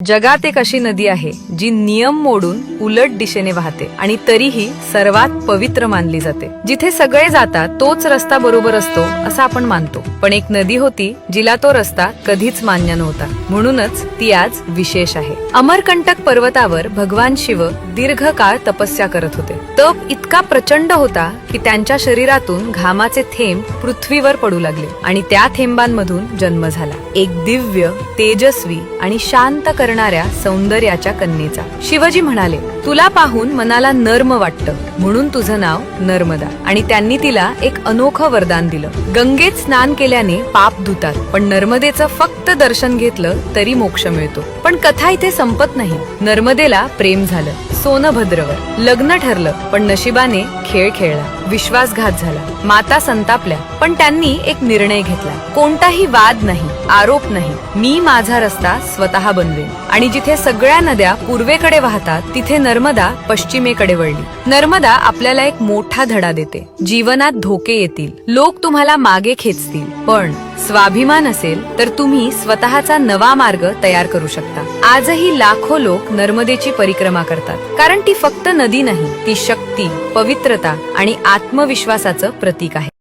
जगात एक अशी नदी आहे जी नियम मोडून उलट दिशेने वाहते आणि तरीही सर्वात पवित्र मानली जाते। जिथे सगळे जातात तोच रस्ता बरोबर असतो असं आपण मानतो, पण एक नदी होती जिला तो रस्ता कधीच मान्य नव्हता, म्हणूनच ती आज विशेष आहे। अमरकंटक पर्वतावर भगवान शिव दीर्घकाळ तपस्या करत होते। तप इतका प्रचंड होता की त्यांच्या शरीरातून घामाचे थेंब पृथ्वीवर पडू लागले आणि त्या थेंबांमधून जन्म झाला एक दिव्य, तेजस्वी आणि शांत करणाऱ्या सौंदर्याच्या कन्येचा। शिवजी म्हणाले, तुला पाहून मनाला नर्म वाटतं, म्हणून तुझं नाव नर्मदा। आणि त्यांनी तिला एक अनोखं वरदान दिलं। गंगेत स्नान केल्याने पाप धुतात, पण नर्मदेचं फक्त दर्शन घेतलं तरी मोक्ष मिळतो। पण कथा इथे संपत नाही। नर्मदेला प्रेम झालं, सोनभद्रवर लग्न ठरलं, पण नशिबाने खेळ खेळला, विश्वासघात झाला। माता संतापल्या, पण त्यांनी एक निर्णय घेतला, कोणताही वाद नाही, आरोप नाही, मी माझा रस्ता स्वतः बनवेन। आणि जिथे सगळ्या नद्या पूर्वेकडे वाहतात तिथे नर्मदा पश्चिमेकडे वळली। नर्मदा आपल्याला एक मोठा धडा देते, जीवनात धोके येतील, लोक तुम्हाला मागे खेचतील, पण स्वाभिमान असेल तर तुम्ही स्वतःचा नवा मार्ग तयार करू शकता। आजही लाखो लोक नर्मदेची परिक्रमा करतात, कारण ती फक्त नदी नाही, ती शक्ती, पवित्रता आणि आत्मविश्वासाचं प्रतीक आहे।